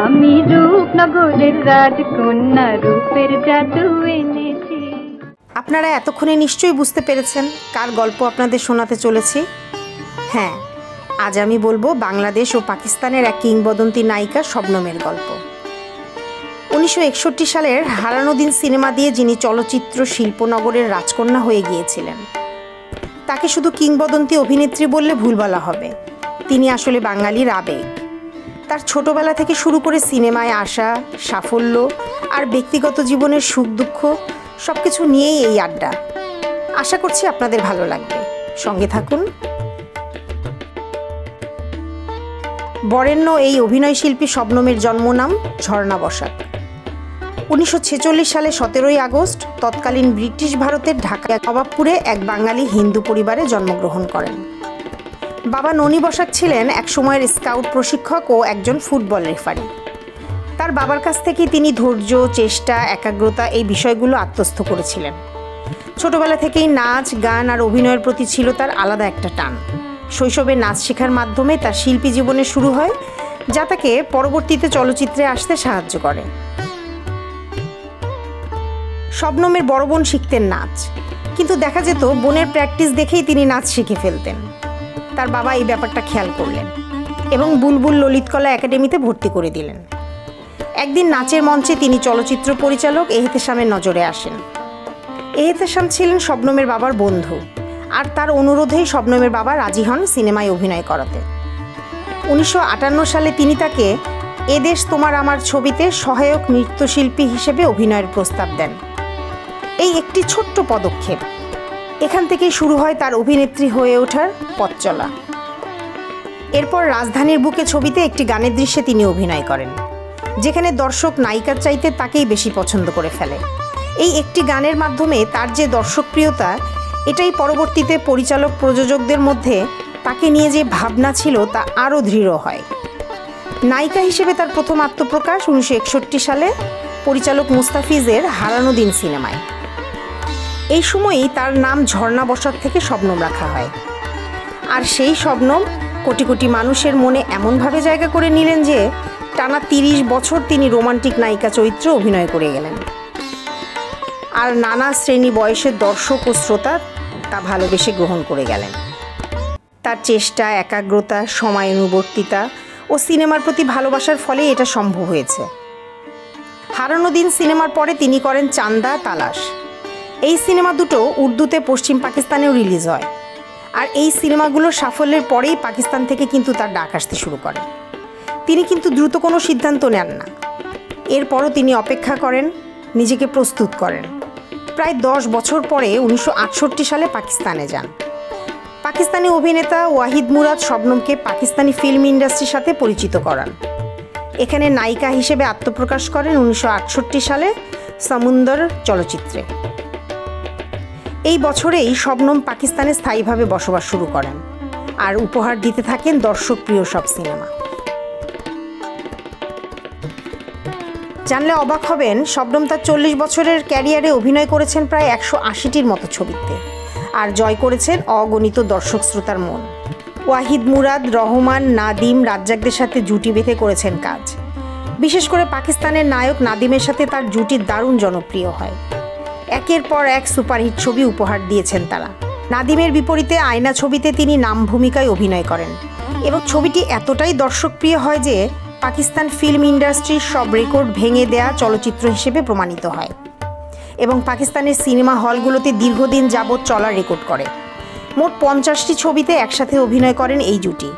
আমি রূপনগরের রাজকন্যা রূপের জাদু এনেছি। আপনারা এতক্ষণে নিশ্চয়ই বুঝতে পেরেছেন কার গল্প আপনাদের শোনাতে চলেছি। হ্যাঁ, আজ আমি বলবো বাংলাদেশ ও পাকিস্তানের এক কিংবদন্তি নায়িকা শবনমের গল্প। 1961 সালের হারানো দিন সিনেমা দিয়ে যিনি চলচ্চিত্র শিল্পনগরের রাজকন্যা হয়ে গিয়েছিলেন, তাকে শুধু কিংবদন্তি অভিনেত্রী বললে ভুল বলা হবে। তিনি আসলে বাঙালির আবেগ। তার ছোটবেলা থেকে শুরু করে সিনেমায় আসা, সাফল্য আর ব্যক্তিগত জীবনের সুখ দুঃখ সব কিছু নিয়েই এই আড্ডা। আশা করছি আপনাদের ভালো লাগবে, সঙ্গে থাকুন। বরেণ্য এই অভিনয়শিল্পী শবনমের জন্মনাম ঝর্ণা বসাক। 1946 সালে 17 আগস্ট তৎকালীন ব্রিটিশ ভারতের ঢাকা নবাবপুরে এক বাঙালি হিন্দু পরিবারে জন্মগ্রহণ করেন। বাবা ননী বসাক ছিলেন এক সময়ের স্কাউট প্রশিক্ষক ও একজন ফুটবল রেফারি। তার বাবার কাছ থেকে তিনি ধৈর্য, চেষ্টা, একাগ্রতা এই বিষয়গুলো আত্মস্থ করেছিলেন। ছোটবেলা থেকেই নাচ, গান আর অভিনয়ের প্রতি ছিল তার আলাদা একটা টান। শৈশবে নাচ শেখার মাধ্যমে তার শিল্পী জীবনে শুরু হয়, যা তাকে পরবর্তীতে চলচ্চিত্রে আসতে সাহায্য করে। শবনমের বড় বোন শিখতেন নাচ, কিন্তু দেখা যেত বোনের প্র্যাকটিস দেখেই তিনি নাচ শিখে ফেলতেন। তার বাবা এই ব্যাপারটা খেয়াল করলেন এবং বুলবুল ললিতকলা একাডেমিতে ভর্তি করে দিলেন। একদিন নাচের মঞ্চে তিনি চলচ্চিত্র পরিচালক এহতেশামের নজরে আসেন। এহতেশাম ছিলেন শবনমের বাবার বন্ধু, আর তার অনুরোধেই শবনমের বাবা রাজি হন সিনেমায় অভিনয় করাতে। 1958 সালে তিনি তাকে এ দেশ তোমার আমার ছবিতে সহায়ক নৃত্যশিল্পী হিসেবে অভিনয়ের প্রস্তাব দেন। এই একটি ছোট্ট পদক্ষেপ, এখান থেকেই শুরু হয় তার অভিনেত্রী হয়ে ওঠার পথ চলা। এরপর রাজধানীর বুকে ছবিতে একটি গানের দৃশ্যে তিনি অভিনয় করেন, যেখানে দর্শক নায়িকার চাইতে তাকেই বেশি পছন্দ করে ফেলে। এই একটি গানের মাধ্যমে তার যে দর্শকপ্রিয়তা, এটাই পরবর্তীতে পরিচালক প্রযোজকদের মধ্যে তাকে নিয়ে যে ভাবনা ছিল তা আরও দৃঢ় হয়। নায়িকা হিসেবে তার প্রথম আত্মপ্রকাশ 1961 সালে পরিচালক মুস্তাফিজের হারানো দিন সিনেমায়। এই সময়ই তার নাম ঝর্ণা বসাক থেকে শবনম রাখা হয়। আর সেই শবনম কোটি কোটি মানুষের মনে এমনভাবে জায়গা করে নিলেন যে টানা 30 বছর তিনি রোমান্টিক নায়িকা চরিত্রে অভিনয় করে গেলেন। আর নানা শ্রেণী বয়সের দর্শক ও শ্রোতা তা ভালোবেসে গ্রহণ করে গেলেন। তার চেষ্টা, একাগ্রতা, সময়ানুবর্তিতা ও সিনেমার প্রতি ভালোবাসার ফলে এটা সম্ভব হয়েছে। হারানো দিন সিনেমার পরে তিনি করেন চান্দা, তালাশ। এই সিনেমা দুটো উর্দুতে পশ্চিম পাকিস্তানেও রিলিজ হয়। আর এই সিনেমাগুলোর সাফল্যের পরেই পাকিস্তান থেকে কিন্তু তার ডাক আসতে শুরু করে। তিনি কিন্তু দ্রুত কোনো সিদ্ধান্ত নেন না। এরপরও তিনি অপেক্ষা করেন, নিজেকে প্রস্তুত করেন। প্রায় 10 বছর পরে 1968 সালে পাকিস্তানে যান। পাকিস্তানি অভিনেতা ওয়াহিদ মুরাদ শবনমকে পাকিস্তানি ফিল্ম ইন্ডাস্ট্রির সাথে পরিচিত করান। এখানে নায়িকা হিসেবে আত্মপ্রকাশ করেন 1968 সালে সমুন্দর চলচ্চিত্রে। এই বছরেই শবনম পাকিস্তানে স্থায়ীভাবে বসবাস শুরু করেন আর উপহার দিতে থাকেন দর্শকপ্রিয় সব সিনেমা। জানলে অবাক হবেন, শবনম তার 40 বছরের ক্যারিয়ারে অভিনয় করেছেন প্রায় 180টির মতো ছবিতে, আর জয় করেছেন অগণিত দর্শক শ্রোতার মন। ওয়াহিদ মুরাদ, রহমান, নাদিম, রাজ্জাকদের সাথে জুটি বেঁধে করেছেন কাজ। বিশেষ করে পাকিস্তানের নায়ক নাদিমের সাথে তার জুটি দারুণ জনপ্রিয় হয়। একের পর এক সুপারহিট ছবি উপহার দিয়েছেন তারা। নাদিমের বিপরীতে আয়না ছবিতে তিনি নাম ভূমিকায় অভিনয় করেন এবং ছবিটি এতটাই দর্শকপ্রিয় হয় যে পাকিস্তান ফিল্ম ইন্ডাস্ট্রির সব রেকর্ড ভেঙে দেয়া চলচ্চিত্র হিসেবে প্রমাণিত হয় এবং পাকিস্তানের সিনেমা হলগুলোতে দীর্ঘদিন যাবৎ চলার রেকর্ড করে। মোট 50টি ছবিতে একসাথে অভিনয় করেন এই জুটি।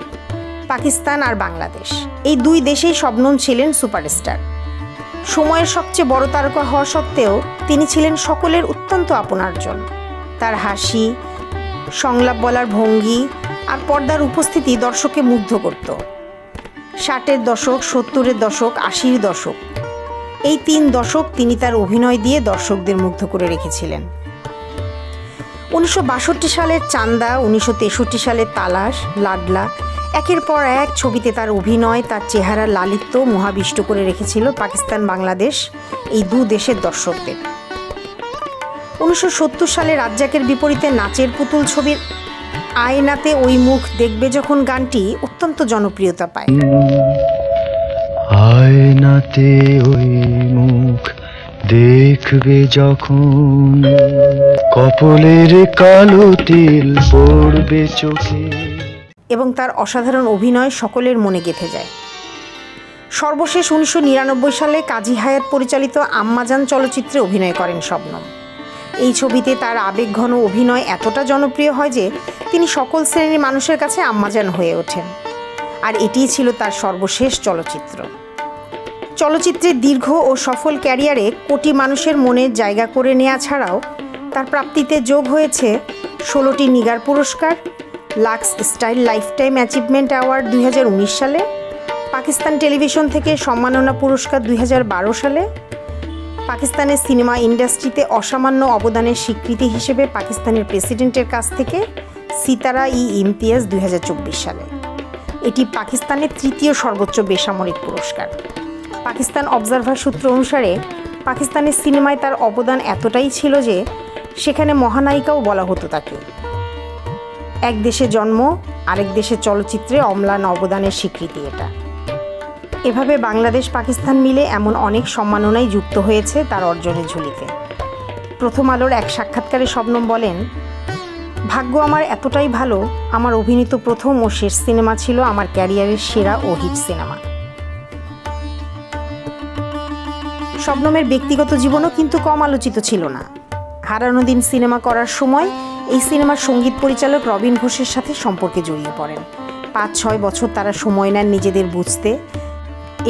পাকিস্তান আর বাংলাদেশ, এই দুই দেশেই শবনম ছিলেন সুপারস্টার। সময়ের সবচেয়ে বড় তারকা হওয়া সত্ত্বেও তিনি ছিলেন সকলের অত্যন্ত আপনারজন। তার হাসি, সংলাপ বলার ভঙ্গি আর পর্দার উপস্থিতি দর্শককে মুগ্ধ করত। 60-এর দশক, 70-এর দশক, 80-র দশক, এই 3 দশক তিনি তার অভিনয় দিয়ে দর্শকদের মুগ্ধ করে রেখেছিলেন। 1962 সালের চান্দা, 1963 সালের তালাশ, লাডলা, একের পর এক ছবিতে তার অভিনয়, তার চেহারার লালিত্য মোহাবিষ্ট করে রেখেছিল পাকিস্তান বাংলাদেশ এই দু দেশের দর্শকদের। 1970 সালে রাজ্জাকের বিপরীতে নাচের পুতুল ছবির আয়নাতে ওই মুখ দেখবে যখন গানটি অত্যন্ত জনপ্রিয়তা পায়। আয়নাতে ওই মুখ দেখবে যখন, কপলের কালো তিল পড়বে চোখে। এবং তার অসাধারণ অভিনয় সকলের মনে গেঁথে যায়। সর্বশেষ 1999 সালে কাজী হায়াৎ পরিচালিত আম্মাজান চলচ্চিত্রে অভিনয় করেন শবনম। এই ছবিতে তার আবেগঘন অভিনয় এতটা জনপ্রিয় হয় যে তিনি সকল শ্রেণীর মানুষের কাছে আম্মাজান হয়ে ওঠেন। আর এটিই ছিল তার সর্বশেষ চলচ্চিত্র। চলচ্চিত্রের দীর্ঘ ও সফল ক্যারিয়ারে কোটি মানুষের মনে জায়গা করে নেওয়া ছাড়াও তার প্রাপ্তিতে যোগ হয়েছে 16টি নিগার পুরস্কার, Lux Style Lifetime Achievement Award 2019 সালে, পাকিস্তান টেলিভিশন থেকে সম্মাননা পুরস্কার 2012 সালে, পাকিস্তানের সিনেমা ইন্ডাস্ট্রিতে অসামান্য অবদানের স্বীকৃতি হিসেবে পাকিস্তানের প্রেসিডেন্টের কাছ থেকে সিতারা-ই-ইমতিয়াজ 2024 সালে। এটি পাকিস্তানের তৃতীয় সর্বোচ্চ বেসামরিক পুরস্কার। পাকিস্তান অবজারভার সূত্র অনুসারে পাকিস্তানের সিনেমায় তার অবদান এতটাই ছিল যে সেখানে মহানায়িকাও বলা হতো তাকে। এক দেশে জন্ম, আরেক দেশের চলচ্চিত্রে অম্লান অবদানের স্বীকৃতি এটা। এভাবে বাংলাদেশ পাকিস্তান মিলে এমন অনেক সম্মাননাই যুক্ত হয়েছে তার অর্জনের ঝুলিতে। প্রথম আলোর এক সাক্ষাৎকারে শবনম বলেন, ভাগ্য আমার এতটাই ভালো, আমার অভিনীত প্রথম ও শেষ সিনেমা ছিল আমার ক্যারিয়ারের সেরা ও হিট সিনেমা। শবনমের ব্যক্তিগত জীবনও কিন্তু কম আলোচিত ছিল না। হারানো দিন সিনেমা করার সময় এই সিনেমার সঙ্গীত পরিচালক রবিন ঘোষের সাথে সম্পর্কে জড়িয়ে পড়েন। 5-6 বছর তারা সময় নেন নিজেদের বুঝতে।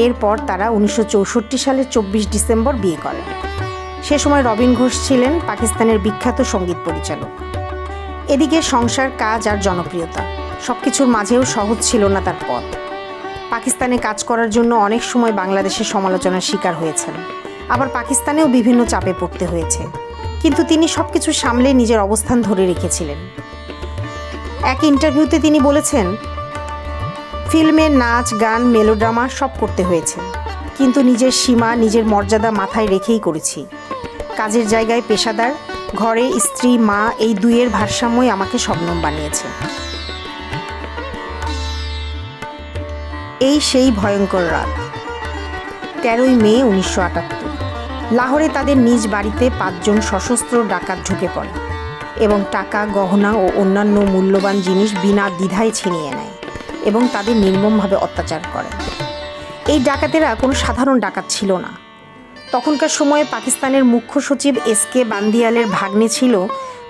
এরপর তারা 1964 সালের 24 ডিসেম্বর বিয়ে করেন। সে সময় রবিন ঘোষ ছিলেন পাকিস্তানের বিখ্যাত সঙ্গীত পরিচালক। এদিকে সংসার, কাজ আর জনপ্রিয়তা সবকিছুর মাঝেও সহজ ছিল না তার পথ। পাকিস্তানে কাজ করার জন্য অনেক সময় বাংলাদেশের সমালোচনার শিকার হয়েছেন, আবার পাকিস্তানেও বিভিন্ন চাপে পড়তে হয়েছে, কিন্তু তিনি সবকিছু সামলে নিজের অবস্থান ধরে রেখেছিলেন। এক ইন্টারভিউতে তিনি বলেছেন, ফিল্মে নাচ, গান, মেলোড্রামা সব করতে হয়েছে, কিন্তু নিজের সীমা, নিজের মর্যাদা মাথায় রেখেই করেছি। কাজের জায়গায় পেশাদার, ঘরে স্ত্রী, মা, এই দুইয়ের ভারসাম্যই আমাকে শবনম বানিয়েছে। এই সেই ভয়ঙ্কর রাত, 13ই মে 1978। লাহোরে তাদের নিজ বাড়িতে 5 জন সশস্ত্র ডাকাত ঢুকে পড়ে এবং টাকা, গহনা ও অন্যান্য মূল্যবান জিনিস বিনা দ্বিধায় ছিনিয়ে নেয় এবং তাদের নির্মমভাবে অত্যাচার করে। এই ডাকাতেরা কোনো সাধারণ ডাকাত ছিল না। তখনকার সময়ে পাকিস্তানের মুখ্য সচিব SK বান্দিয়ালের ভাগ্নে ছিল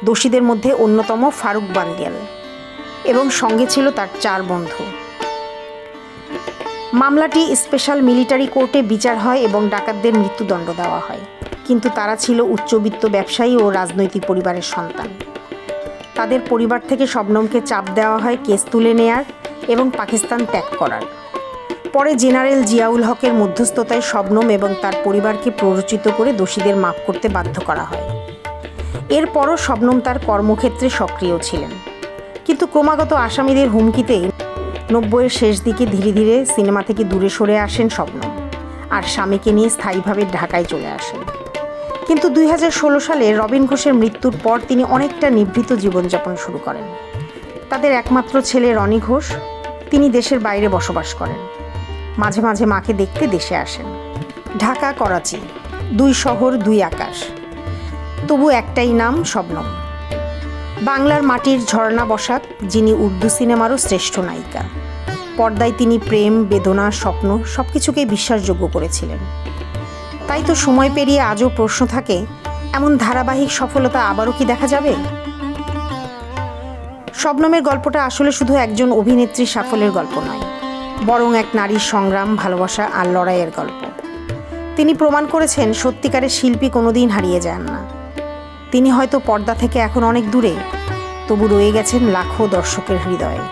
দোষীদের মধ্যে অন্যতম ফারুক বান্দিয়াল এবং সঙ্গে ছিল তার 4 বন্ধু। মামলাটি স্পেশাল মিলিটারি কোর্টে বিচার হয় এবং ডাকাতদের মৃত্যুদণ্ড দেওয়া হয়, কিন্তু তারা ছিল উচ্চবিত্ত ব্যবসায়ী ও রাজনৈতিক পরিবারের সন্তান। তাদের পরিবার থেকে শবনমকে চাপ দেওয়া হয় কেস তুলে নেয়ার এবং পাকিস্তান ত্যাগ করার। পরে জেনারেল জিয়াউল হকের মধ্যস্থতায় শবনম এবং তার পরিবারকে প্ররোচিত করে দোষীদের মাফ করতে বাধ্য করা হয়। এরপরও শবনম তার কর্মক্ষেত্রে সক্রিয় ছিলেন, কিন্তু ক্রমাগত আসামিদের হুমকিতে 90-এর শেষ দিকে ধীরে ধীরে সিনেমা থেকে দূরে সরে আসেন শবনম আর স্বামীকে নিয়ে স্থায়ীভাবে ঢাকায় চলে আসেন। কিন্তু 2016 সালে রবিন ঘোষের মৃত্যুর পর তিনি অনেকটা নিভৃত জীবনযাপন শুরু করেন। তাদের একমাত্র ছেলে রনি ঘোষ, তিনি দেশের বাইরে বসবাস করেন। মাঝে মাঝে মাকে দেখতে দেশে আসেন। ঢাকা, করাচি, 2 শহর 2 আকাশ, তবু একটাই নাম, শবনম। বাংলার মাটির ঝর্ণা বসাক, যিনি উর্দু সিনেমারও শ্রেষ্ঠ নায়িকা। পর্দায় তিনি প্রেম, বেদনা, স্বপ্ন সবকিছুকেই বিশ্বাসযোগ্য করেছিলেন। তাই তো সময় পেরিয়ে আজও প্রশ্ন থাকে, এমন ধারাবাহিক সফলতা আবারও কি দেখা যাবে? শবনমের গল্পটা আসলে শুধু একজন অভিনেত্রীর সাফল্যের গল্প নয়, বরং এক নারীর সংগ্রাম, ভালোবাসা আর লড়াইয়ের গল্প। তিনি প্রমাণ করেছেন সত্যিকারের শিল্পী কোনোদিন হারিয়ে যান না। তিনি হয়তো পর্দা থেকে এখন অনেক দূরে, তবু রয়ে গেছেন লাখো দর্শকের হৃদয়ে।